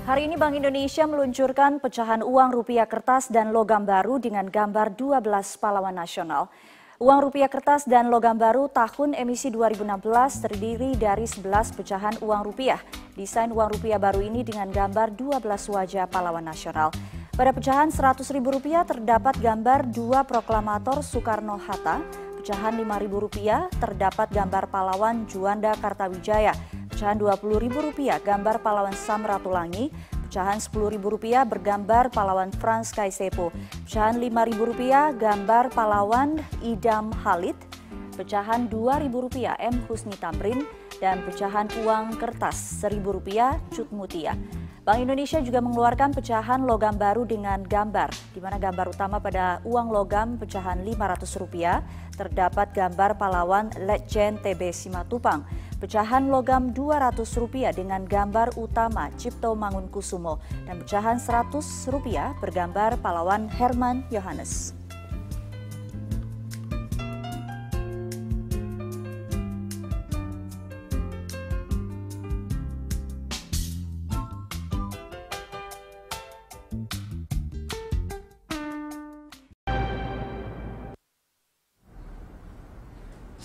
Hari ini Bank Indonesia meluncurkan pecahan uang rupiah kertas dan logam baru dengan gambar 12 pahlawan nasional. Uang rupiah kertas dan logam baru tahun emisi 2016 terdiri dari 11 pecahan uang rupiah. Desain uang rupiah baru ini dengan gambar 12 wajah pahlawan nasional. Pada pecahan Rp100.000 terdapat gambar 2 proklamator Soekarno-Hatta. Pecahan Rp5.000 terdapat gambar pahlawan Juanda Kartawijaya. Pecahan Rp20.000 gambar pahlawan Sam Ratulangi. Pecahan Rp10.000 bergambar pahlawan Frans Kaisepo. Pecahan Rp5.000 gambar pahlawan Idam Halid. Pecahan Rp2.000 M. Husni Tamrin. Dan pecahan uang kertas Rp1.000 Cut Mutia. Bank Indonesia juga mengeluarkan pecahan logam baru dengan gambar, di mana gambar utama pada uang logam pecahan Rp500 terdapat gambar pahlawan Letjen TB Simatupang. Pecahan logam Rp200 dengan gambar utama Cipto Mangunkusumo dan pecahan Rp100 bergambar pahlawan Herman Yohanes.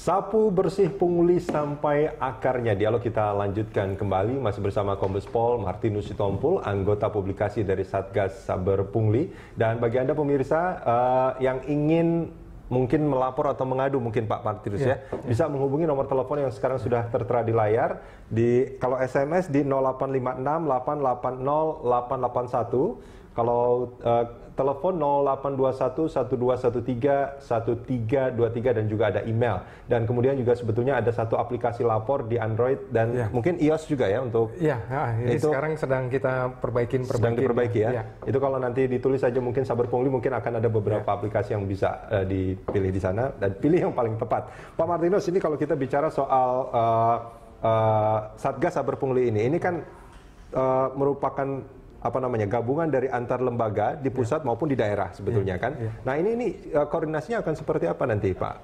Sapu bersih pungli sampai akarnya. Dialog kita lanjutkan kembali masih bersama Kombes Pol Martinus Sitompul, anggota publikasi dari Satgas Saber Pungli. Dan bagi Anda pemirsa yang ingin mungkin melapor atau mengadu mungkin Pak Martinus ya, bisa menghubungi nomor telepon yang sekarang sudah tertera di layar. Kalau SMS di 0856 880 881. Kalau telepon 0821 1213 1323 dan juga ada email. Dan kemudian juga sebetulnya ada satu aplikasi lapor di Android dan mungkin iOS juga ya untuk ini itu sekarang sedang kita sedang diperbaiki ya. Itu kalau nanti ditulis saja mungkin Saber Pungli mungkin akan ada beberapa aplikasi yang bisa dipilih di sana dan pilih yang paling tepat. Pak Martinus, ini kalau kita bicara soal Satgas Saber Pungli ini kan merupakan gabungan dari antar lembaga di pusat maupun di daerah sebetulnya kan. Nah ini koordinasinya akan seperti apa nanti Pak?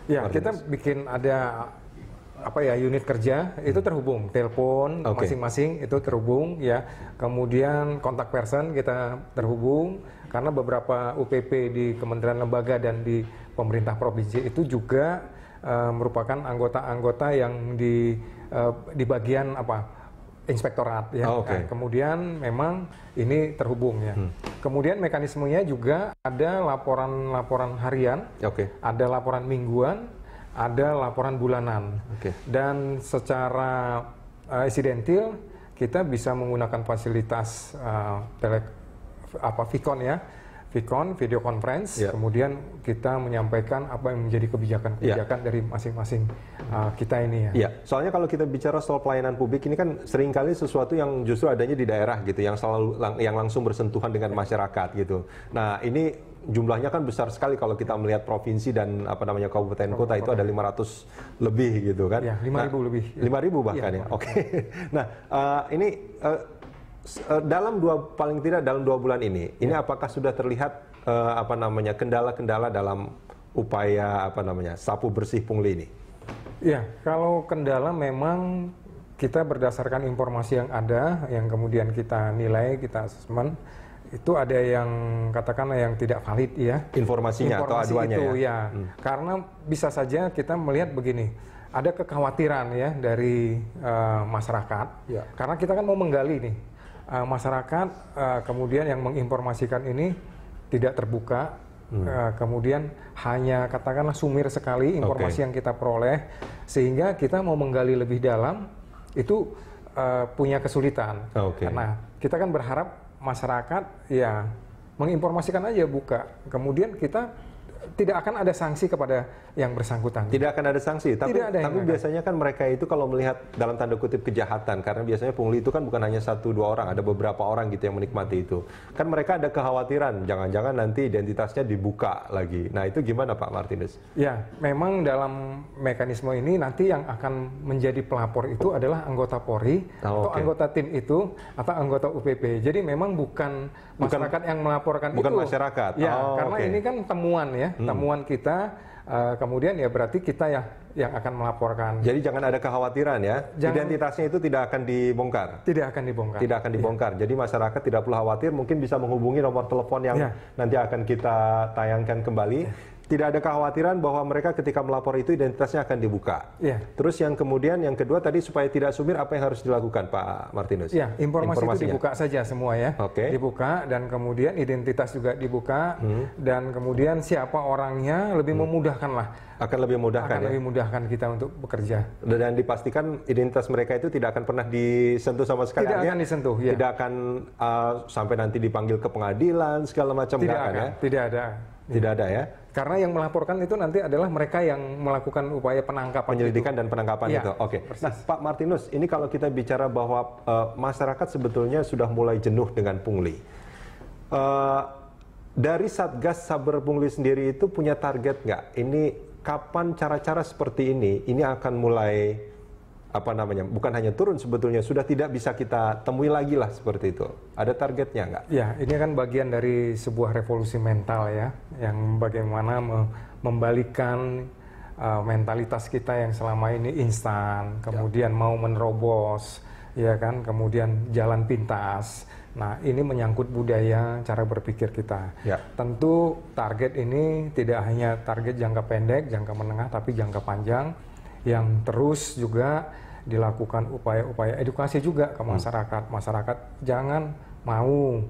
Ya, kita bikin ada unit kerja itu terhubung, telepon masing-masing itu terhubung ya. Kemudian kontak person kita terhubung karena beberapa UPP di kementerian lembaga dan di pemerintah provinsi itu juga merupakan anggota-anggota yang di bagian inspektorat ya. Nah, kemudian memang ini terhubung ya. Kemudian mekanismenya juga ada laporan harian, ada laporan mingguan, ada laporan bulanan. Dan secara insidentil kita bisa menggunakan fasilitas Vicon ya. Vicon, video conference, kemudian kita menyampaikan apa yang menjadi kebijakan-kebijakan dari masing-masing kita ini ya. Iya, soalnya kalau kita bicara soal pelayanan publik ini kan seringkali sesuatu yang justru adanya di daerah gitu, yang yang langsung bersentuhan dengan masyarakat gitu. Nah ini jumlahnya kan besar sekali kalau kita melihat provinsi dan kabupaten kota itu ada 500 lebih gitu kan. Ya, 5.000 lebih. 5.000 bahkan ya. Nah ini paling tidak dalam 2 bulan ini apakah sudah terlihat kendala-kendala dalam upaya sapu bersih pungli ini? Ya, kalau kendala memang kita berdasarkan informasi yang ada, yang kemudian kita nilai, kita asesmen, itu ada yang katakanlah yang tidak valid ya. Informasinya atau aduannya itu, ya. Karena bisa saja kita melihat begini, ada kekhawatiran ya dari masyarakat, karena kita kan mau menggali nih. Masyarakat kemudian yang menginformasikan ini tidak terbuka, kemudian hanya katakanlah sumir sekali informasi yang kita peroleh, sehingga kita mau menggali lebih dalam itu punya kesulitan. Nah, kita kan berharap masyarakat ya menginformasikan aja buka, kemudian kita tidak akan ada sanksi kepada yang bersangkutan. Tidak akan ada sanksi, tapi biasanya kan mereka itu kalau melihat dalam tanda kutip kejahatan, karena biasanya pungli itu kan bukan hanya 1-2 orang, ada beberapa orang gitu yang menikmati itu. Kan mereka ada kekhawatiran, jangan-jangan nanti identitasnya dibuka lagi. Nah itu gimana Pak Martinus? Ya, memang dalam mekanisme ini nanti yang akan menjadi pelapor itu adalah anggota Polri, atau anggota tim itu, atau anggota UPP. Jadi memang bukan masyarakat yang melaporkan bukan itu. Bukan masyarakat? Ya, karena ini kan temuan ya. Temuan kita kemudian ya berarti kita yang akan melaporkan. Jadi jangan ada kekhawatiran ya, identitasnya itu tidak akan dibongkar. Tidak akan dibongkar. Tidak akan dibongkar. Jadi masyarakat tidak perlu khawatir, mungkin bisa menghubungi nomor telepon yang nanti akan kita tayangkan kembali. Tidak ada kekhawatiran bahwa mereka ketika melapor itu identitasnya akan dibuka. Terus yang kemudian yang kedua tadi supaya tidak sumir, apa yang harus dilakukan Pak Martinus? Informasi itu dibuka saja semua ya. Dibuka dan kemudian identitas juga dibuka dan kemudian siapa orangnya lebih memudahkan lah. Akan lebih memudahkan lebih memudahkan kita untuk bekerja. Dan dipastikan identitas mereka itu tidak akan pernah disentuh sama sekali. Tidak akan disentuh. Tidak akan sampai nanti dipanggil ke pengadilan segala macam. Tidak akan. Ya? Tidak ada. Tidak ada ya. Karena yang melaporkan itu nanti adalah mereka yang melakukan upaya penangkapan, penyelidikan dan penangkapan itu. Oke. Nah, Pak Martinus, ini kalau kita bicara bahwa masyarakat sebetulnya sudah mulai jenuh dengan pungli. Dari Satgas Saber Pungli sendiri itu punya target nggak? Ini kapan cara-cara seperti ini akan mulai bukan hanya turun sebetulnya, sudah tidak bisa kita temui lagi lah seperti itu. Ada targetnya nggak? Ya, ini kan bagian dari sebuah revolusi mental ya, yang bagaimana membalikkan mentalitas kita yang selama ini instan, kemudian mau menerobos, ya kan, kemudian jalan pintas. Nah, ini menyangkut budaya, cara berpikir kita. Tentu target ini tidak hanya target jangka pendek, jangka menengah, tapi jangka panjang yang terus juga dilakukan upaya-upaya edukasi juga ke masyarakat. Masyarakat jangan mau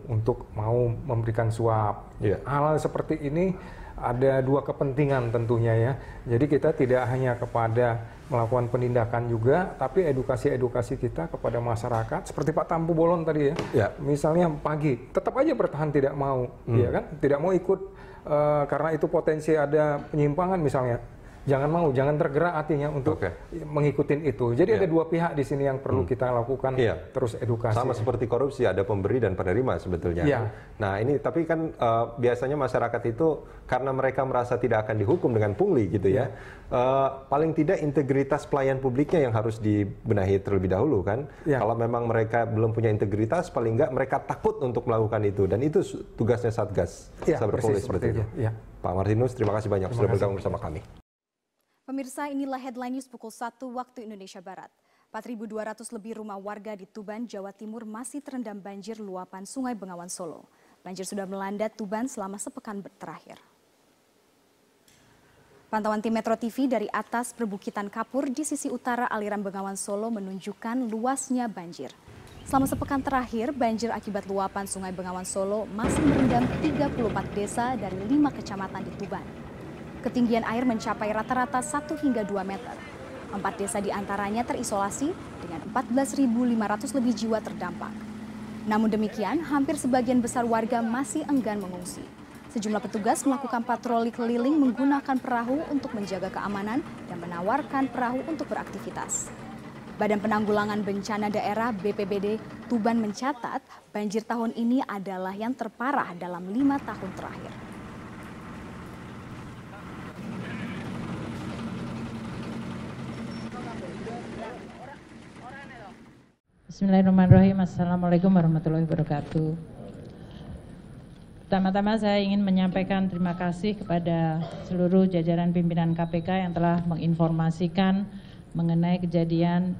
memberikan suap. Hal seperti ini ada dua kepentingan tentunya ya. Jadi kita tidak hanya kepada melakukan penindakan juga, tapi edukasi kita kepada masyarakat seperti Pak Tampu Bolon tadi ya. Misalnya pagi tetap aja bertahan tidak mau, ya kan? Tidak mau ikut karena itu potensi ada penyimpangan misalnya. Jangan tergerak hatinya untuk mengikuti itu. Jadi ada dua pihak di sini yang perlu kita lakukan terus edukasi. Sama seperti korupsi, ada pemberi dan penerima sebetulnya. Nah ini tapi kan biasanya masyarakat itu karena mereka merasa tidak akan dihukum dengan pungli gitu ya. Paling tidak integritas pelayan publiknya yang harus dibenahi terlebih dahulu kan. Kalau memang mereka belum punya integritas, paling enggak mereka takut untuk melakukan itu. Dan itu tugasnya Satgas Saber Pungli seperti itu. Pak Martinus, terima kasih banyak sudah bergabung bersama kami. Pemirsa, inilah headline news pukul 1 waktu Indonesia Barat. 4.200 lebih rumah warga di Tuban, Jawa Timur masih terendam banjir luapan Sungai Bengawan Solo. Banjir sudah melanda Tuban selama sepekan terakhir. Pantauan tim Metro TV dari atas perbukitan Kapur di sisi utara aliran Bengawan Solo menunjukkan luasnya banjir. Selama sepekan terakhir, banjir akibat luapan Sungai Bengawan Solo masih merendam 34 desa dari 5 kecamatan di Tuban. Ketinggian air mencapai rata-rata 1 hingga 2 meter. 4 desa diantaranya terisolasi dengan 14.500 lebih jiwa terdampak. Namun demikian, hampir sebagian besar warga masih enggan mengungsi. Sejumlah petugas melakukan patroli keliling menggunakan perahu untuk menjaga keamanan dan menawarkan perahu untuk beraktivitas. Badan Penanggulangan Bencana Daerah BPBD Tuban mencatat banjir tahun ini adalah yang terparah dalam 5 tahun terakhir. Bismillahirrahmanirrahim. Assalamualaikum warahmatullahi wabarakatuh. Pertama-tama saya ingin menyampaikan terima kasih kepada seluruh jajaran pimpinan KPK yang telah menginformasikan mengenai kejadian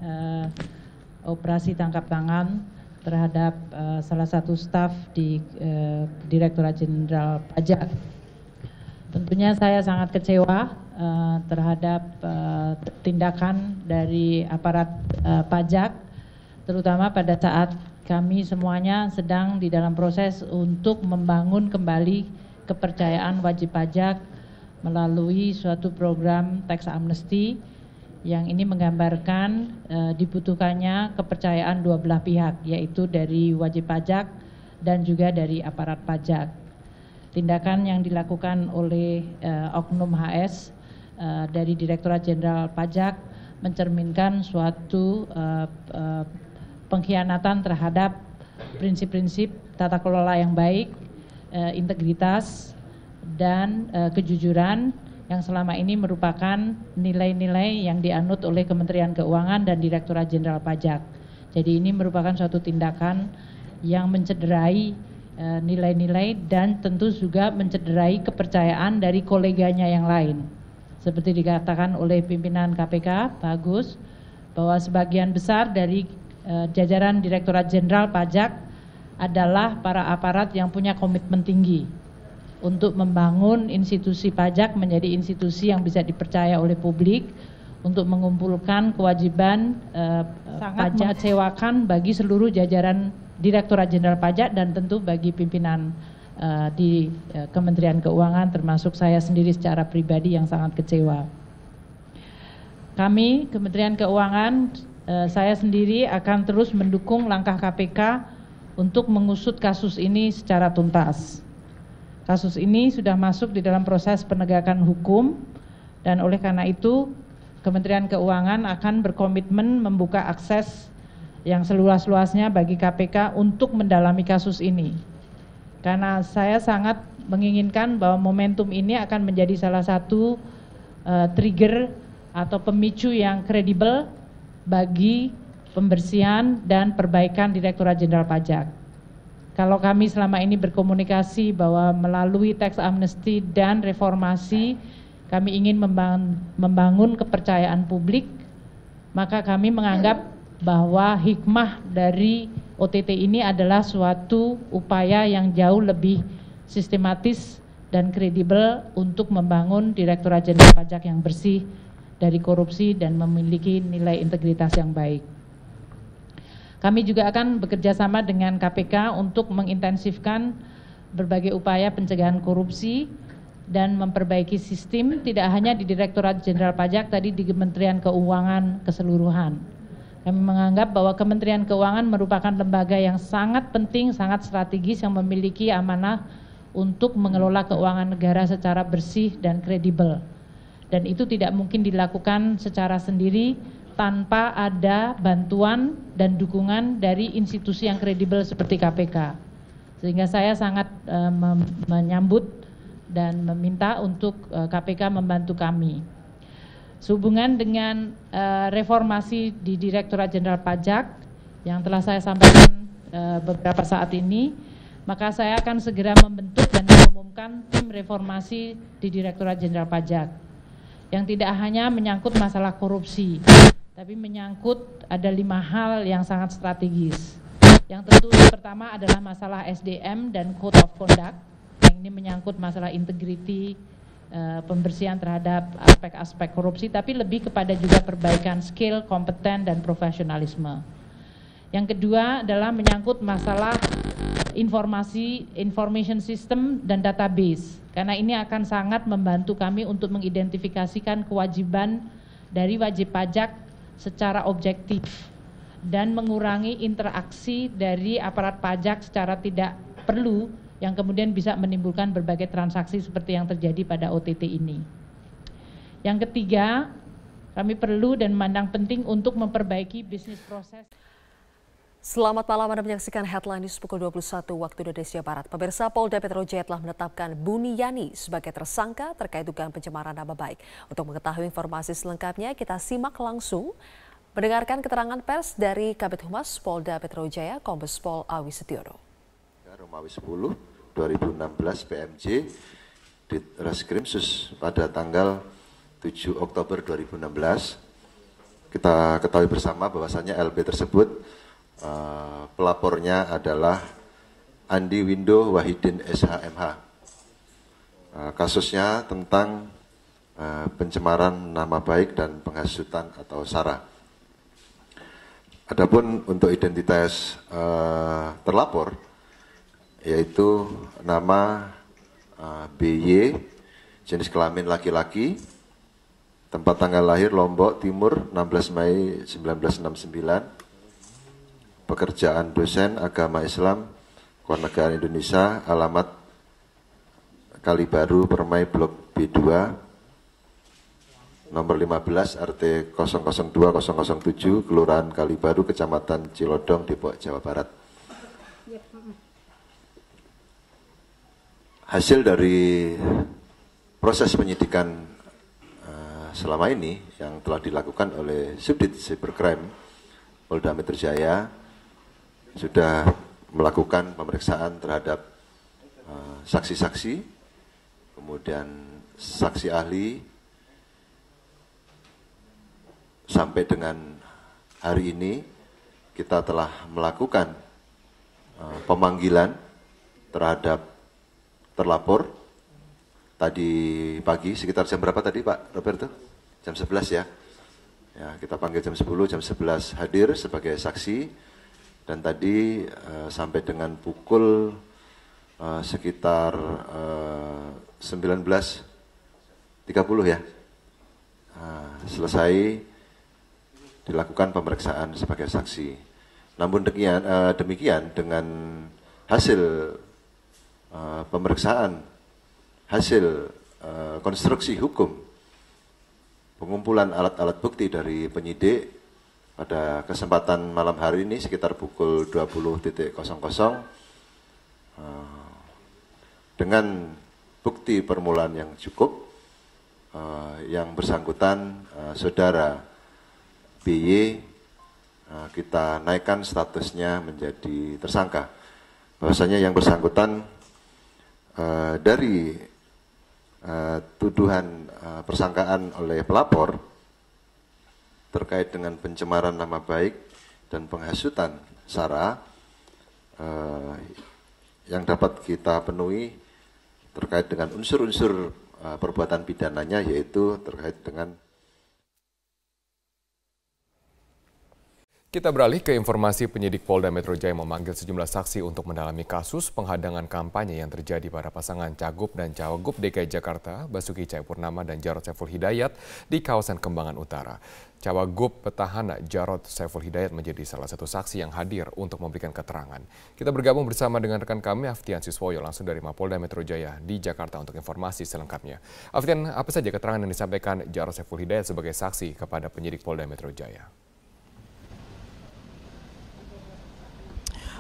operasi tangkap tangan terhadap salah satu staf di Direktorat Jenderal Pajak. Tentunya saya sangat kecewa terhadap tindakan dari aparat pajak, terutama pada saat kami semuanya sedang di dalam proses untuk membangun kembali kepercayaan wajib pajak melalui suatu program tax amnesty yang ini menggambarkan dibutuhkannya kepercayaan dua belah pihak, yaitu dari wajib pajak dan juga dari aparat pajak. Tindakan yang dilakukan oleh Oknum HS dari Direktorat Jenderal Pajak mencerminkan suatu pengkhianatan terhadap prinsip-prinsip tata kelola yang baik, integritas, dan kejujuran yang selama ini merupakan nilai-nilai yang dianut oleh Kementerian Keuangan dan Direktorat Jenderal Pajak. Jadi ini merupakan suatu tindakan yang mencederai nilai-nilai dan tentu juga mencederai kepercayaan dari koleganya yang lain. seperti dikatakan oleh pimpinan KPK, Pak Agus, bahwa sebagian besar dari jajaran Direktorat Jenderal Pajak adalah para aparat yang punya komitmen tinggi untuk membangun institusi pajak menjadi institusi yang bisa dipercaya oleh publik, untuk mengumpulkan kewajiban sangat mengecewakan bagi seluruh jajaran Direktorat Jenderal Pajak dan tentu bagi pimpinan di Kementerian Keuangan, termasuk saya sendiri secara pribadi yang sangat kecewa. Kami Kementerian Keuangan, saya sendiri akan terus mendukung langkah KPK untuk mengusut kasus ini secara tuntas. Kasus ini sudah masuk di dalam proses penegakan hukum, dan oleh karena itu Kementerian Keuangan akan berkomitmen membuka akses yang seluas-luasnya bagi KPK untuk mendalami kasus ini. Karena saya sangat menginginkan bahwa momentum ini akan menjadi salah satu trigger atau pemicu yang kredibel bagi pembersihan dan perbaikan Direktorat Jenderal Pajak. Kalau kami selama ini berkomunikasi bahwa melalui tax amnesty dan reformasi kami ingin membangun kepercayaan publik, maka kami menganggap bahwa hikmah dari OTT ini adalah suatu upaya yang jauh lebih sistematis dan kredibel untuk membangun Direktorat Jenderal Pajak yang bersih dari korupsi dan memiliki nilai integritas yang baik. Kami juga akan bekerja sama dengan KPK untuk mengintensifkan berbagai upaya pencegahan korupsi dan memperbaiki sistem tidak hanya di Direktorat Jenderal Pajak, tadi di Kementerian Keuangan keseluruhan. Kami menganggap bahwa Kementerian Keuangan merupakan lembaga yang sangat penting, sangat strategis yang memiliki amanah untuk mengelola keuangan negara secara bersih dan kredibel. Dan itu tidak mungkin dilakukan secara sendiri tanpa ada bantuan dan dukungan dari institusi yang kredibel seperti KPK. Sehingga saya sangat menyambut dan meminta untuk KPK membantu kami. Sehubungan dengan reformasi di Direktorat Jenderal Pajak yang telah saya sampaikan beberapa saat ini, maka saya akan segera membentuk dan mengumumkan tim reformasi di Direktorat Jenderal Pajak yang tidak hanya menyangkut masalah korupsi, tapi menyangkut ada 5 hal yang sangat strategis. Yang tentu pertama adalah masalah SDM dan Code of Conduct. Yang ini menyangkut masalah integriti, pembersihan terhadap aspek-aspek korupsi, tapi lebih kepada juga perbaikan skill, kompeten, dan profesionalisme. Yang kedua adalah menyangkut masalah information system dan database, karena ini akan sangat membantu kami untuk mengidentifikasikan kewajiban dari wajib pajak secara objektif dan mengurangi interaksi dari aparat pajak secara tidak perlu yang kemudian bisa menimbulkan berbagai transaksi seperti yang terjadi pada OTT ini. Yang ketiga, kami perlu dan memandang penting untuk memperbaiki bisnis proses. Selamat malam, Anda menyaksikan Headline News pukul 21 waktu Indonesia Barat. Pemirsa, Polda Metro Jaya telah menetapkan Buniyani sebagai tersangka terkait dugaan pencemaran nama baik. Untuk mengetahui informasi selengkapnya, kita simak langsung mendengarkan keterangan pers dari Kabid Humas Polda Metro Jaya, Kombes Pol Awi Setiono. Romawi 10 2016 PMJ di Reskrim Sus pada tanggal 7 Oktober 2016. Kita ketahui bersama bahwasannya LB tersebut pelapornya adalah Andi Windo Wahidin SHMH. Kasusnya tentang pencemaran nama baik dan penghasutan atau SARA. Adapun untuk identitas terlapor, yaitu nama BY, jenis kelamin laki-laki, tempat tanggal lahir Lombok Timur 16 Mei 1969, pekerjaan dosen agama Islam, Kewarganegaraan Indonesia, alamat Kalibaru, Permai, Blok B2, nomor 15, RT 002007, Kelurahan Kalibaru, Kecamatan Cilodong, Depok, Jawa Barat. Hasil dari proses penyidikan selama ini yang telah dilakukan oleh Subdit Cybercrime Polda Metro Jaya sudah melakukan pemeriksaan terhadap saksi-saksi, kemudian saksi ahli, sampai dengan hari ini kita telah melakukan pemanggilan terhadap terlapor tadi pagi sekitar jam berapa tadi Pak Roberto? Jam 11 ya. Ya, kita panggil jam 10, jam 11 hadir sebagai saksi dan tadi sampai dengan pukul sekitar 19.30 ya. Selesai dilakukan pemeriksaan sebagai saksi. Namun demikian dengan hasil pemeriksaan, hasil konstruksi hukum, pengumpulan alat-alat bukti dari penyidik pada kesempatan malam hari ini sekitar pukul 20.00 dengan bukti permulaan yang cukup, yang bersangkutan saudara BY kita naikkan statusnya menjadi tersangka. Bahwasanya yang bersangkutan dari tuduhan persangkaan oleh pelapor terkait dengan pencemaran nama baik dan penghasutan SARA yang dapat kita penuhi terkait dengan unsur-unsur perbuatan pidananya, yaitu terkait dengan. Kita beralih ke informasi. Penyidik Polda Metro Jaya memanggil sejumlah saksi untuk mendalami kasus penghadangan kampanye yang terjadi pada pasangan Cagup dan Cawagup DKI Jakarta, Basuki Cahayapurnama dan Jarod Saiful Hidayat di kawasan Kembangan Utara. Cawagup petahana Jarod Saiful Hidayat menjadi salah satu saksi yang hadir untuk memberikan keterangan. Kita bergabung bersama dengan rekan kami Aftian Siswoyo langsung dari Mapolda Metro Jaya di Jakarta untuk informasi selengkapnya. Aftian, apa saja keterangan yang disampaikan Jarod Saiful Hidayat sebagai saksi kepada penyidik Polda Metro Jaya?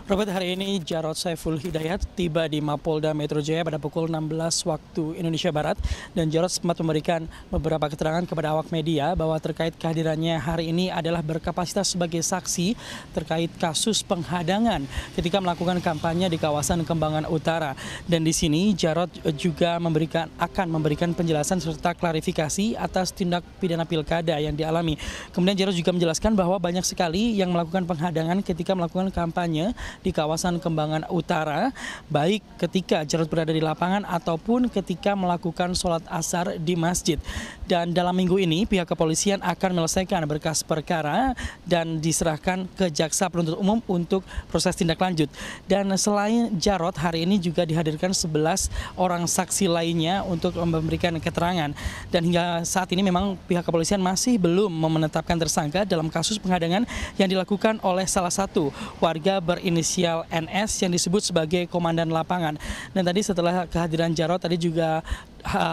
Robert, hari ini Jarod Saiful Hidayat tiba di Mapolda Metro Jaya pada pukul 16 waktu Indonesia Barat, dan Jarod sempat memberikan beberapa keterangan kepada awak media bahwa terkait kehadirannya hari ini adalah berkapasitas sebagai saksi terkait kasus penghadangan ketika melakukan kampanye di kawasan Kembangan Utara. Dan di sini Jarod juga akan memberikan penjelasan serta klarifikasi atas tindak pidana pilkada yang dialami. Kemudian Jarod juga menjelaskan bahwa banyak sekali yang melakukan penghadangan ketika melakukan kampanye di kawasan Kembangan Utara, baik ketika Jarod berada di lapangan ataupun ketika melakukan sholat asar di masjid. Dan dalam minggu ini pihak kepolisian akan menyelesaikan berkas perkara dan diserahkan ke jaksa penuntut umum untuk proses tindak lanjut. Dan selain Jarod, hari ini juga dihadirkan 11 orang saksi lainnya untuk memberikan keterangan. Dan hingga saat ini memang pihak kepolisian masih belum menetapkan tersangka dalam kasus penghadangan yang dilakukan oleh salah satu warga berinisial NS yang disebut sebagai komandan lapangan. Dan tadi setelah kehadiran Jarod, tadi juga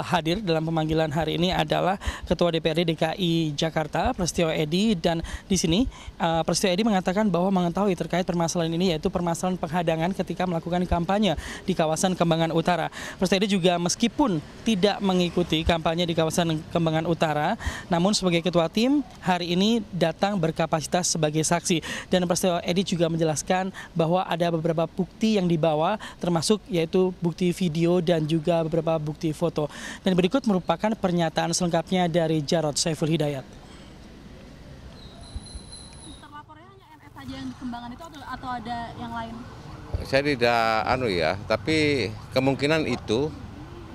hadir dalam pemanggilan hari ini adalah Ketua DPRD DKI Jakarta, Prasetyo Edy, dan di sini Prasetyo Edy mengatakan bahwa mengetahui terkait permasalahan ini, yaitu permasalahan penghadangan ketika melakukan kampanye di kawasan Kembangan Utara. Prasetyo Edy juga meskipun tidak mengikuti kampanye di kawasan Kembangan Utara, namun sebagai ketua tim hari ini datang berkapasitas sebagai saksi. Dan Prasetyo Edy juga menjelaskan bahwa ada beberapa bukti yang dibawa, termasuk yaitu bukti video dan juga beberapa bukti foto. Dan berikut merupakan pernyataan selengkapnya dari Jarod Saiful Hidayat. Terlapornya hanya NS saja yang di Kembangan itu atau ada yang lain? Saya tidak tapi kemungkinan itu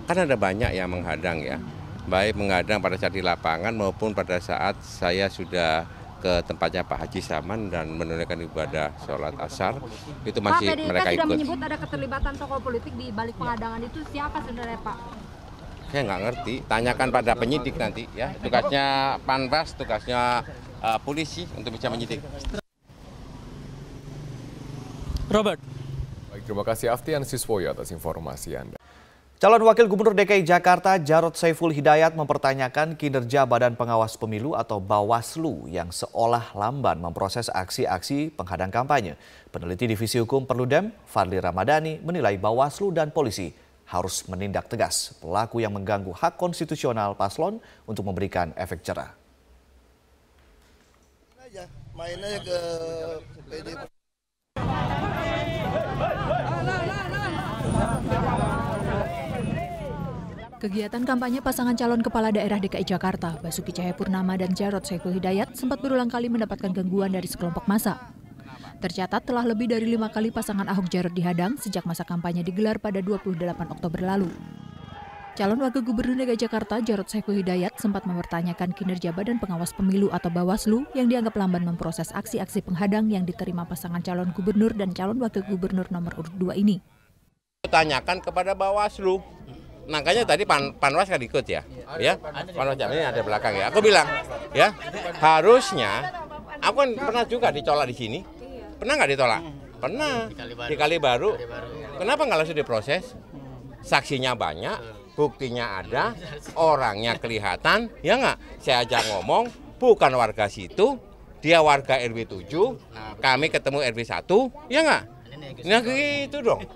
kan ada banyak yang menghadang ya. Baik menghadang pada saat di lapangan maupun pada saat saya sudah ke tempatnya Pak Haji Saman dan menunaikan ibadah sholat asar, itu masih Pak, mereka ikut. Pak, sudah menyebut ada keterlibatan tokoh politik di balik penghadangan itu, siapa sebenarnya Pak? Saya nggak ngerti, tanyakan pada penyidik nanti ya. Tugasnya Panwas, tugasnya polisi untuk bisa menyidik. Robert. Baik, terima kasih Aftian Siswoyo atas informasi Anda. Calon Wakil Gubernur DKI Jakarta Jarod Saiful Hidayat mempertanyakan kinerja Badan Pengawas Pemilu atau Bawaslu yang seolah lamban memproses aksi-aksi penghadang kampanye. Peneliti Divisi Hukum Perludem, Fadli Ramadhani, menilai Bawaslu dan polisi harus menindak tegas pelaku yang mengganggu hak konstitusional paslon untuk memberikan efek jerah. Main aja ke PD. Kegiatan kampanye pasangan calon kepala daerah DKI Jakarta, Basuki Cahayapurnama dan Jarod Saiful Hidayat sempat berulang kali mendapatkan gangguan dari sekelompok massa. Tercatat telah lebih dari 5 kali pasangan Ahok Jarot dihadang sejak masa kampanye digelar pada 28 Oktober lalu. Calon Wakil Gubernur DKI Jakarta, Jarod Saiful Hidayat, sempat mempertanyakan kinerja Badan Pengawas Pemilu atau Bawaslu yang dianggap lamban memproses aksi-aksi penghadang yang diterima pasangan calon gubernur dan calon wakil gubernur nomor urut 2 ini. Tanyakan kepada Bawaslu. Makanya tadi Panwas kan ikut ya, Panwas ini ada belakang ya. Aku bilang, ya harusnya, aku kan pernah juga ditolak di sini. Pernah nggak ditolak? Pernah. Di Kalibaru. Kenapa nggak langsung diproses? Saksinya banyak, buktinya ada, orangnya kelihatan, ya nggak? Saya aja ngomong, bukan warga situ, dia warga RW 7, kami ketemu RW 1, ya nggak? Nah gitu dong.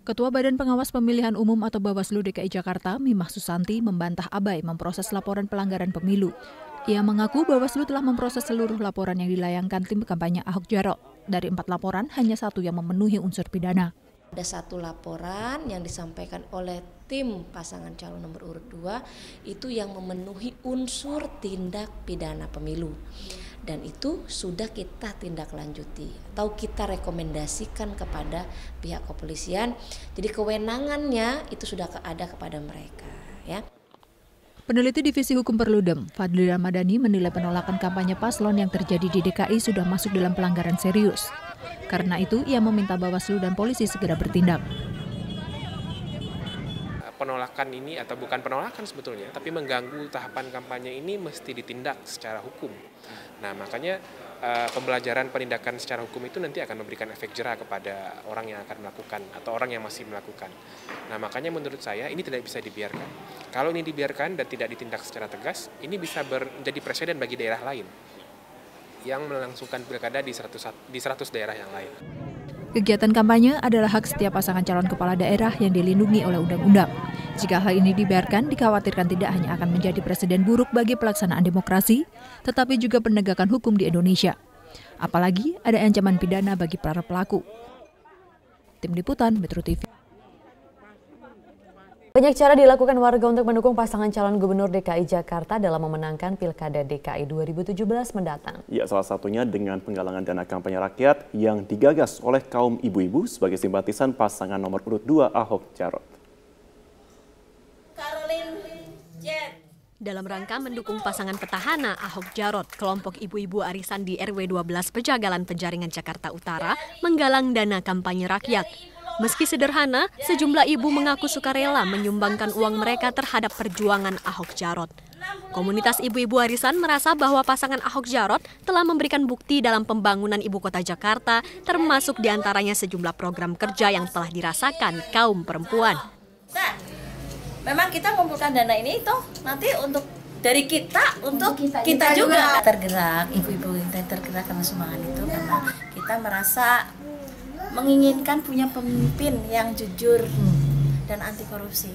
Ketua Badan Pengawas Pemilihan Umum atau Bawaslu DKI Jakarta, Mimah Susanti, membantah abai memproses laporan pelanggaran pemilu. Ia mengaku Bawaslu telah memproses seluruh laporan yang dilayangkan tim kampanye Ahok Jarot. Dari 4 laporan, hanya 1 yang memenuhi unsur pidana. Ada 1 laporan yang disampaikan oleh tim pasangan calon nomor urut 2 itu yang memenuhi unsur tindak pidana pemilu. Dan itu sudah kita tindak lanjuti atau kita rekomendasikan kepada pihak kepolisian. Jadi kewenangannya itu sudah ada kepada mereka, ya. Peneliti Divisi Hukum Perludem, Fadli Ramadhani, menilai penolakan kampanye paslon yang terjadi di DKI sudah masuk dalam pelanggaran serius. Karena itu, ia meminta Bawaslu dan polisi segera bertindak. Penolakan ini atau bukan penolakan sebetulnya, tapi mengganggu tahapan kampanye ini mesti ditindak secara hukum. Nah, makanya pembelajaran penindakan secara hukum itu nanti akan memberikan efek jera kepada orang yang akan melakukan atau orang yang masih melakukan. Nah, makanya menurut saya ini tidak bisa dibiarkan. Kalau ini dibiarkan dan tidak ditindak secara tegas, ini bisa menjadi presiden bagi daerah lain yang melangsungkan pilkada di 100 daerah yang lain. Kegiatan kampanye adalah hak setiap pasangan calon kepala daerah yang dilindungi oleh undang-undang. Jika hal ini dibiarkan, dikhawatirkan tidak hanya akan menjadi presiden buruk bagi pelaksanaan demokrasi, tetapi juga penegakan hukum di Indonesia. Apalagi ada ancaman pidana bagi para pelaku. Tim Liputan Metro TV. Banyak cara dilakukan warga untuk mendukung pasangan calon gubernur DKI Jakarta dalam memenangkan Pilkada DKI 2017 mendatang. Ya, salah satunya dengan penggalangan dana kampanye rakyat yang digagas oleh kaum ibu-ibu sebagai simpatisan pasangan nomor urut 2 Ahok Jarot. Dalam rangka mendukung pasangan petahana Ahok Jarot, kelompok ibu-ibu arisan di RW 12 Pejagalan Penjaringan Jakarta Utara menggalang dana kampanye rakyat. Meski sederhana, sejumlah ibu mengaku sukarela menyumbangkan uang mereka terhadap perjuangan Ahok Jarot. Komunitas ibu-ibu arisan merasa bahwa pasangan Ahok Jarot telah memberikan bukti dalam pembangunan ibu kota Jakarta, termasuk diantaranya sejumlah program kerja yang telah dirasakan kaum perempuan. Memang kita mengumpulkan dana ini toh nanti untuk dari kita untuk kita juga tergerak, ibu-ibu kita tergerak karena sumbangan itu karena kita merasa menginginkan punya pemimpin yang jujur dan anti korupsi.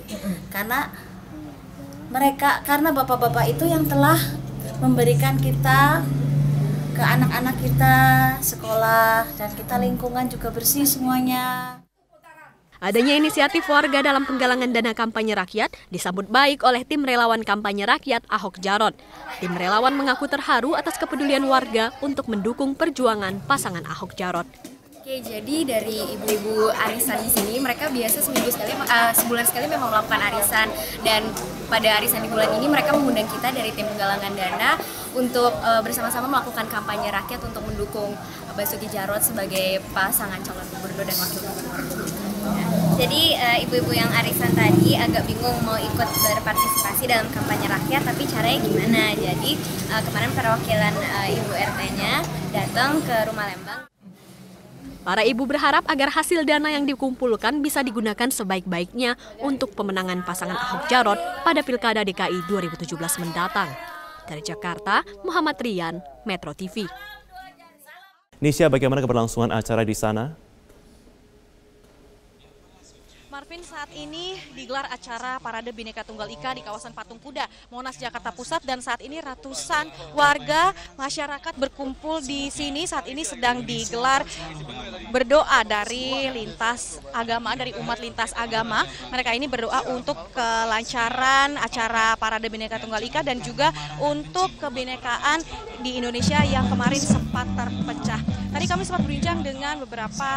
Karena bapak-bapak itu yang telah memberikan kita ke anak-anak kita sekolah dan kita lingkungan juga bersih semuanya. Adanya inisiatif warga dalam penggalangan dana kampanye rakyat disambut baik oleh tim relawan kampanye rakyat Ahok Jarot. Tim relawan mengaku terharu atas kepedulian warga untuk mendukung perjuangan pasangan Ahok Jarot. Oke, jadi dari ibu-ibu arisan di sini mereka biasa sebulan sekali memang melakukan arisan, dan pada arisan di bulan ini mereka mengundang kita dari tim penggalangan dana untuk bersama-sama melakukan kampanye rakyat untuk mendukung Basuki Jarot sebagai pasangan calon gubernur dan wakil gubernur. Jadi ibu-ibu yang arisan tadi agak bingung mau ikut berpartisipasi dalam kampanye rakyat, tapi caranya gimana? Jadi kemarin perwakilan ibu RT-nya datang ke Rumah Lembang. Para ibu berharap agar hasil dana yang dikumpulkan bisa digunakan sebaik-baiknya untuk pemenangan pasangan Ahok Jarot pada Pilkada DKI 2017 mendatang. Dari Jakarta, Muhammad Rian, Metro TV. Nisha, bagaimana keberlangsungan acara di sana? Marvin, saat ini digelar acara Parade Bhinneka Tunggal Ika di kawasan Patung Kuda, Monas, Jakarta Pusat, dan saat ini ratusan warga masyarakat berkumpul di sini. Saat ini sedang digelar berdoa dari lintas agama, dari umat lintas agama. Mereka ini berdoa untuk kelancaran acara Parade Bhinneka Tunggal Ika dan juga untuk kebinekaan di Indonesia yang kemarin sempat terpecah. Tadi kami sempat berbincang dengan beberapa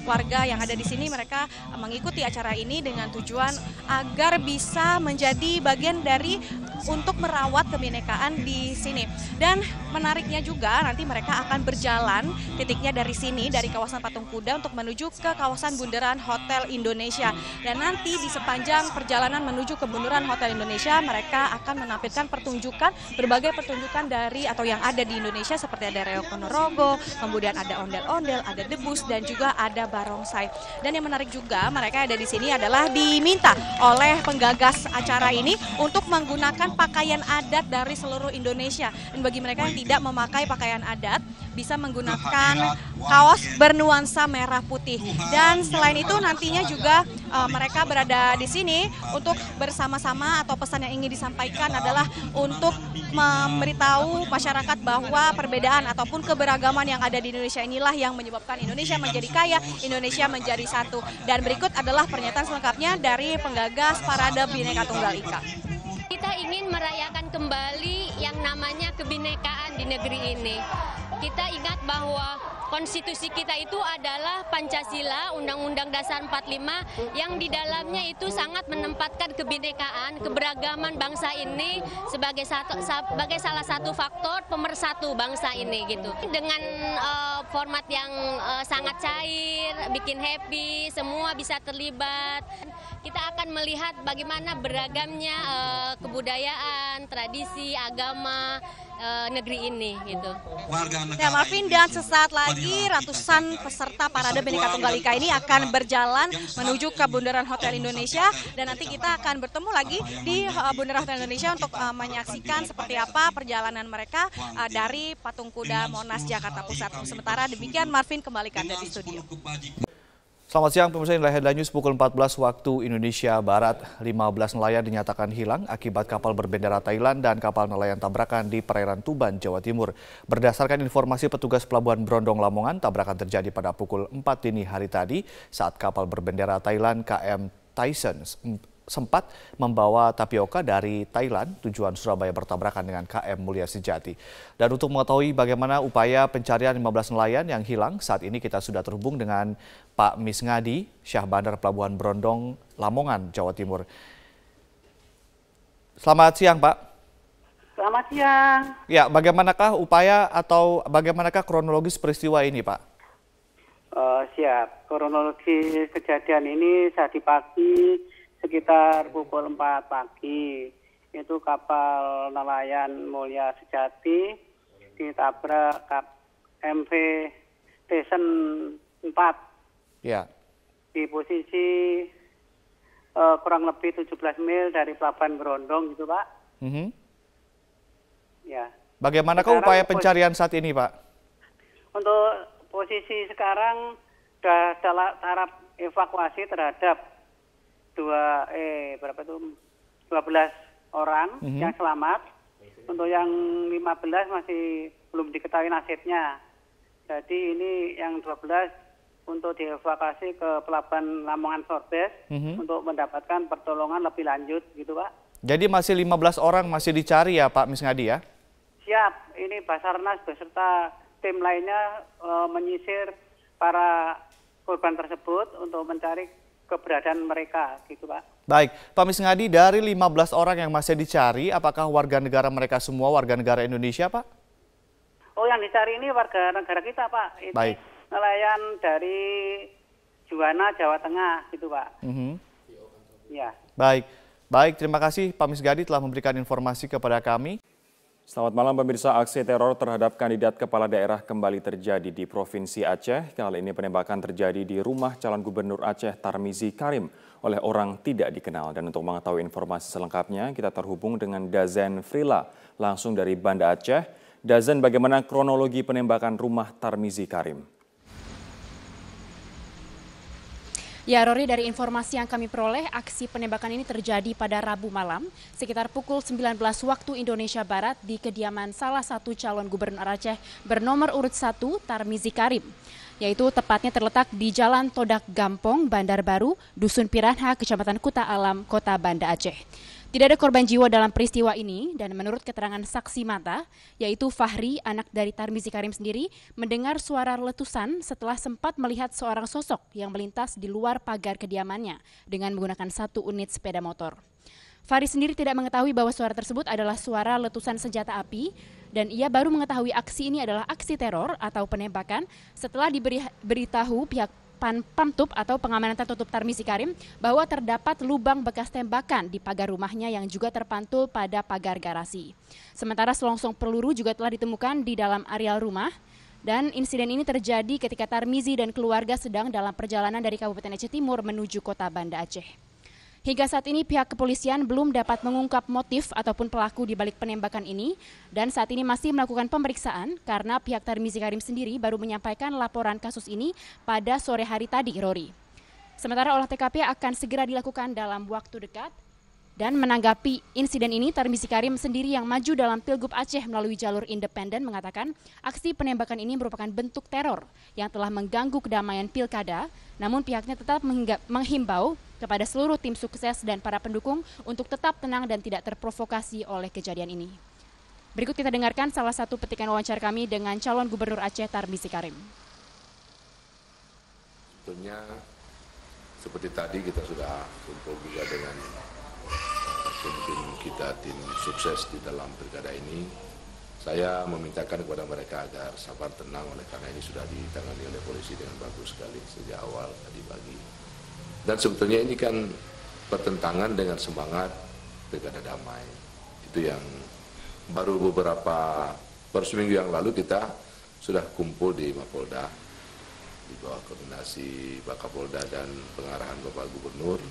warga yang ada di sini. Mereka mengikuti acara ini dengan tujuan agar bisa menjadi bagian dari untuk merawat kebinekaan di sini. Dan menariknya juga nanti mereka akan berjalan titiknya dari sini, dari kawasan Patung Kuda untuk menuju ke kawasan Bundaran Hotel Indonesia. Dan nanti di sepanjang perjalanan menuju ke Bundaran Hotel Indonesia, mereka akan menampilkan pertunjukan, berbagai pertunjukan dari atau yang ada di Indonesia seperti ada Reok Ponorogo, kemudian ada ondel-ondel, ada debus, dan juga ada barongsai. Dan yang menarik juga, mereka ada di sini adalah diminta oleh penggagas acara ini untuk menggunakan pakaian adat dari seluruh Indonesia. Dan bagi mereka yang tidak memakai pakaian adat, bisa menggunakan kaos bernuansa merah putih. Dan selain itu nantinya juga mereka berada di sini untuk bersama-sama, atau pesan yang ingin disampaikan adalah untuk memberitahu masyarakat bahwa perbedaan ataupun keberagaman yang ada di Indonesia inilah yang menyebabkan Indonesia menjadi kaya, Indonesia menjadi satu. Dan berikut adalah pernyataan selengkapnya dari penggagas Parade Bhinneka Tunggal Ika. Kita ingin merayakan kembali yang namanya kebinekaan di negeri ini. Kita ingat bahwa konstitusi kita itu adalah Pancasila, Undang-Undang Dasar 45, yang di dalamnya itu sangat menempatkan kebinekaan, keberagaman bangsa ini sebagai salah satu faktor pemersatu bangsa ini gitu. Dengan format yang sangat cair, bikin happy, semua bisa terlibat. Kita akan melihat bagaimana beragamnya kebudayaan, tradisi, agama negeri ini gitu. Ya Marvin, dan sesaat lagi ratusan peserta Parade Bhinneka Tunggal Ika ini akan berjalan menuju ke Bundaran Hotel Indonesia, dan nanti kita akan bertemu lagi di Bundaran Hotel Indonesia untuk menyaksikan seperti apa perjalanan mereka dari Patung Kuda Monas, Jakarta Pusat. Sementara demikian, Marvin, kembali ke Anda di studio. Selamat siang pemirsa, inilah headline news pukul 14 waktu Indonesia Barat. 15 nelayan dinyatakan hilang akibat kapal berbendera Thailand dan kapal nelayan tabrakan di perairan Tuban, Jawa Timur. Berdasarkan informasi petugas Pelabuhan Brondong Lamongan, tabrakan terjadi pada pukul 4 dini hari tadi saat kapal berbendera Thailand KM Tyson sempat membawa tapioka dari Thailand tujuan Surabaya bertabrakan dengan KM Mulia Sejati. Dan untuk mengetahui bagaimana upaya pencarian 15 nelayan yang hilang, saat ini kita sudah terhubung dengan Pak Misngadi, Syah Bandar Pelabuhan Brondong, Lamongan, Jawa Timur. Selamat siang, Pak. Selamat siang. Ya, bagaimanakah upaya atau bagaimanakah kronologis peristiwa ini, Pak? Siap. Kronologi kejadian ini saat pagi sekitar pukul 4 pagi. Itu kapal nelayan Mulia Sejati ditabrak MV Tyson 4. Ya. Di posisi kurang lebih 17 mil dari Pelabuhan Brondong gitu, Pak. Ya. Bagaimanakah upaya pencarian saat ini, Pak? Untuk posisi sekarang sudah dalam taraf evakuasi terhadap 12 orang yang selamat. Untuk yang 15 masih belum diketahui nasibnya. Jadi ini yang 12 untuk dievakuasi ke Pelabuhan Lamongan Sorbes untuk mendapatkan pertolongan lebih lanjut gitu, Pak. Jadi masih 15 orang masih dicari ya, Pak Misngadi ya? Siap. Ini Basarnas beserta tim lainnya menyisir para korban tersebut untuk mencari keberadaan mereka gitu, Pak. Baik, Pak Misngadi, dari 15 orang yang masih dicari, apakah warga negara mereka semua warga negara Indonesia, Pak? Oh, yang dicari ini warga negara kita, Pak. Ini baik. Nelayan dari Juwana, Jawa Tengah gitu, Pak. Ya. Baik, terima kasih Pak Misngadi telah memberikan informasi kepada kami. Selamat malam pemirsa, aksi teror terhadap kandidat kepala daerah kembali terjadi di Provinsi Aceh. Kali ini penembakan terjadi di rumah calon gubernur Aceh Tarmizi Karim oleh orang tidak dikenal. Dan untuk mengetahui informasi selengkapnya, kita terhubung dengan Dazen Frila langsung dari Banda Aceh. Dazen, bagaimana kronologi penembakan rumah Tarmizi Karim? Ya, Rory, dari informasi yang kami peroleh, aksi penembakan ini terjadi pada Rabu malam sekitar pukul 19 waktu Indonesia Barat di kediaman salah satu calon gubernur Aceh bernomor urut 1 Tarmizi Karim, yaitu tepatnya terletak di Jalan Todak Gampong, Bandar Baru, Dusun Piranha, Kecamatan Kuta Alam, Kota Banda Aceh. Tidak ada korban jiwa dalam peristiwa ini dan menurut keterangan saksi mata, yaitu Fahri, anak dari Tarmizi Karim sendiri, mendengar suara letusan setelah sempat melihat seorang sosok yang melintas di luar pagar kediamannya dengan menggunakan 1 unit sepeda motor. Fahri sendiri tidak mengetahui bahwa suara tersebut adalah suara letusan senjata api dan ia baru mengetahui aksi ini adalah aksi teror atau penembakan setelah diberitahu pihak Pamtup atau pengamanan tertutup Tarmizi Karim bahwa terdapat lubang bekas tembakan di pagar rumahnya yang juga terpantul pada pagar garasi. Sementara selongsong peluru juga telah ditemukan di dalam areal rumah dan insiden ini terjadi ketika Tarmizi dan keluarga sedang dalam perjalanan dari Kabupaten Aceh Timur menuju Kota Banda Aceh. Hingga saat ini pihak kepolisian belum dapat mengungkap motif ataupun pelaku di balik penembakan ini dan saat ini masih melakukan pemeriksaan karena pihak Tarmizi Karim sendiri baru menyampaikan laporan kasus ini pada sore hari tadi, Rory. Sementara olah TKP akan segera dilakukan dalam waktu dekat. Dan menanggapi insiden ini, Tarmizi Karim sendiri yang maju dalam Pilgub Aceh melalui jalur independen mengatakan aksi penembakan ini merupakan bentuk teror yang telah mengganggu kedamaian pilkada, namun pihaknya tetap menghimbau kepada seluruh tim sukses dan para pendukung untuk tetap tenang dan tidak terprovokasi oleh kejadian ini. Berikut kita dengarkan salah satu petikan wawancara kami dengan calon gubernur Aceh Tarmizi Karim. Sebetulnya seperti tadi kita sudah kumpul juga dengan tim kita, tim sukses di dalam pilkada ini. Saya memintakan kepada mereka agar sabar tenang oleh karena ini sudah ditangani oleh polisi dengan bagus sekali sejak awal tadi pagi. Dan sebetulnya ini kan bertentangan dengan semangat pilkada damai. Itu yang baru seminggu yang lalu kita sudah kumpul di Mapolda di bawah koordinasi Pak Kapolda dan pengarahan Bapak Gubernur.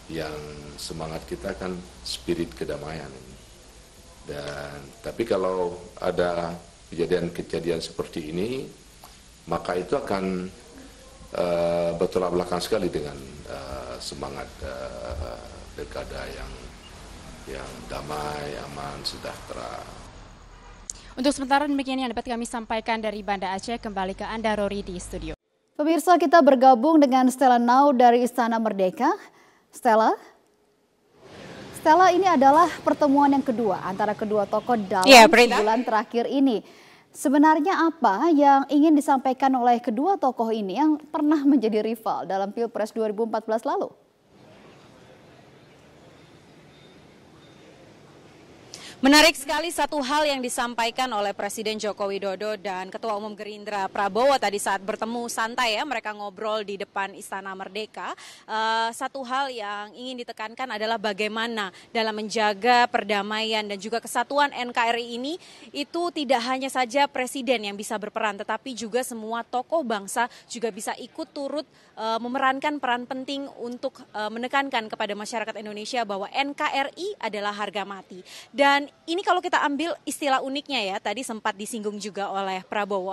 Yang semangat kita kan spirit kedamaian ini. Tapi kalau ada kejadian seperti ini, maka itu akan bertolak belakang sekali dengan semangat pilkada yang damai, aman, sejahtera. Untuk sementara demikian yang dapat kami sampaikan dari Banda Aceh. Kembali ke Anda, Rory, di studio. Pemirsa, kita bergabung dengan Stella Now dari Istana Merdeka. Stella, ini adalah pertemuan yang kedua antara kedua tokoh dalam sebulan terakhir ini. Sebenarnya apa yang ingin disampaikan oleh kedua tokoh ini yang pernah menjadi rival dalam Pilpres 2014 lalu? Menarik sekali satu hal yang disampaikan oleh Presiden Joko Widodo dan Ketua Umum Gerindra Prabowo tadi saat bertemu santai ya, mereka ngobrol di depan Istana Merdeka. Satu hal yang ingin ditekankan adalah bagaimana dalam menjaga perdamaian dan juga kesatuan NKRI ini itu tidak hanya saja Presiden yang bisa berperan, tetapi juga semua tokoh bangsa juga bisa ikut turut memerankan peran penting untuk menekankan kepada masyarakat Indonesia bahwa NKRI adalah harga mati. Dan ini kalau kita ambil istilah uniknya ya, tadi sempat disinggung juga oleh Prabowo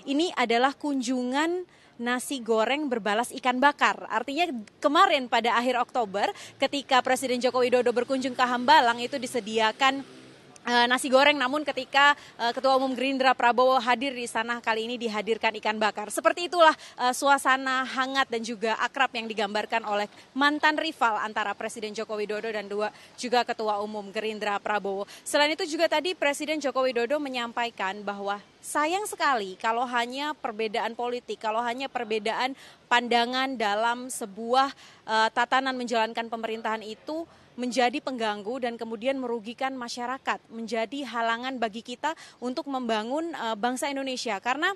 ini adalah kunjungan nasi goreng berbalas ikan bakar. Artinya kemarin pada akhir Oktober ketika Presiden Joko Widodo berkunjung ke Hambalang itu disediakan nasi goreng, namun ketika Ketua Umum Gerindra Prabowo hadir di sana kali ini dihadirkan ikan bakar. Seperti itulah suasana hangat dan juga akrab yang digambarkan oleh mantan rival antara Presiden Joko Widodo dan juga Ketua Umum Gerindra Prabowo. Selain itu juga tadi Presiden Joko Widodo menyampaikan bahwa sayang sekali kalau hanya perbedaan politik, kalau hanya perbedaan pandangan dalam sebuah tatanan menjalankan pemerintahan itu menjadi pengganggu dan kemudian merugikan masyarakat, menjadi halangan bagi kita untuk membangun bangsa Indonesia. Karena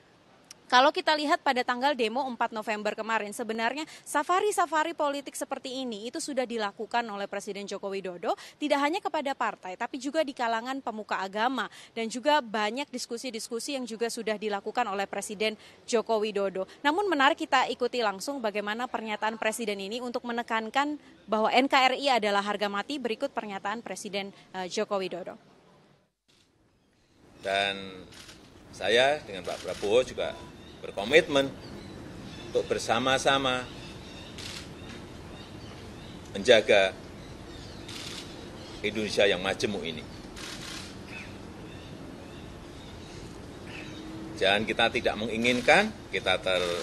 kalau kita lihat pada tanggal demo 4 November kemarin, sebenarnya safari-safari politik seperti ini itu sudah dilakukan oleh Presiden Joko Widodo, tidak hanya kepada partai, tapi juga di kalangan pemuka agama, dan juga banyak diskusi-diskusi yang juga sudah dilakukan oleh Presiden Joko Widodo. Namun menarik kita ikuti langsung bagaimana pernyataan Presiden ini untuk menekankan bahwa NKRI adalah harga mati. Berikut pernyataan Presiden Joko Widodo. Dan saya dengan Pak Prabowo juga berkomitmen untuk bersama-sama menjaga Indonesia yang majemuk ini. Jangan kita tidak menginginkan kita terpecah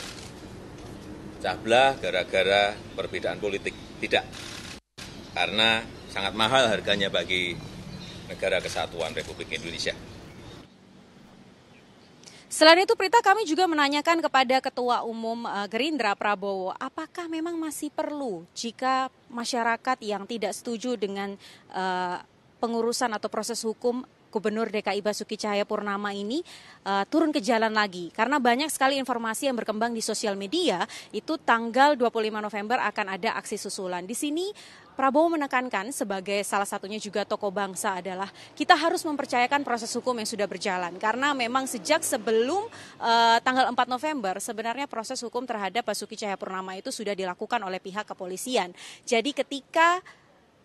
belah gara-gara perbedaan politik. Tidak. Karena sangat mahal harganya bagi negara kesatuan Republik Indonesia. Selain itu, Prita, kami juga menanyakan kepada Ketua Umum Gerindra Prabowo, apakah memang masih perlu jika masyarakat yang tidak setuju dengan pengurusan atau proses hukum Gubernur DKI Basuki Cahayapurnama ini turun ke jalan lagi. Karena banyak sekali informasi yang berkembang di sosial media, itu tanggal 25 November akan ada aksi susulan. Di sini Prabowo menekankan sebagai salah satunya juga tokoh bangsa adalah kita harus mempercayakan proses hukum yang sudah berjalan. Karena memang sejak sebelum tanggal 4 November sebenarnya proses hukum terhadap Basuki Cahayapurnama itu sudah dilakukan oleh pihak kepolisian. Jadi ketika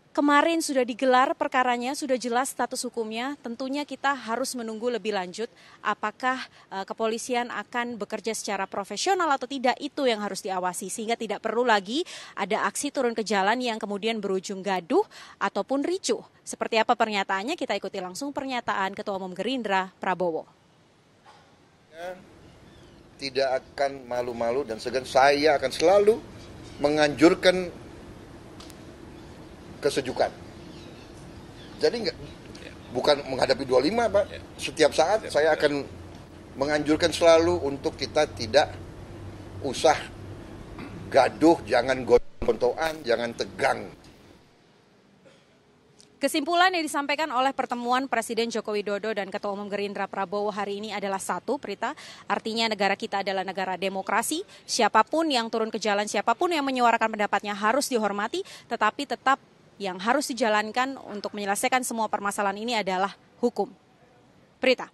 kemarin sudah digelar perkaranya, sudah jelas status hukumnya, tentunya kita harus menunggu lebih lanjut apakah kepolisian akan bekerja secara profesional atau tidak, itu yang harus diawasi. Sehingga tidak perlu lagi ada aksi turun ke jalan yang kemudian berujung gaduh ataupun ricuh. Seperti apa pernyataannya, kita ikuti langsung pernyataan Ketua Umum Gerindra Prabowo. Tidak akan malu-malu dan segan, saya akan selalu menganjurkan kesejukan. Jadi bukan menghadapi 25, Pak. Setiap saat saya akan menganjurkan selalu untuk kita tidak usah gaduh, jangan gontoan, jangan tegang. Kesimpulan yang disampaikan oleh pertemuan Presiden Joko Widodo dan Ketua Umum Gerindra Prabowo hari ini adalah satu, Prita. Artinya negara kita adalah negara demokrasi. Siapapun yang turun ke jalan, siapapun yang menyuarakan pendapatnya harus dihormati, tetapi tetap yang harus dijalankan untuk menyelesaikan semua permasalahan ini adalah hukum. Prita.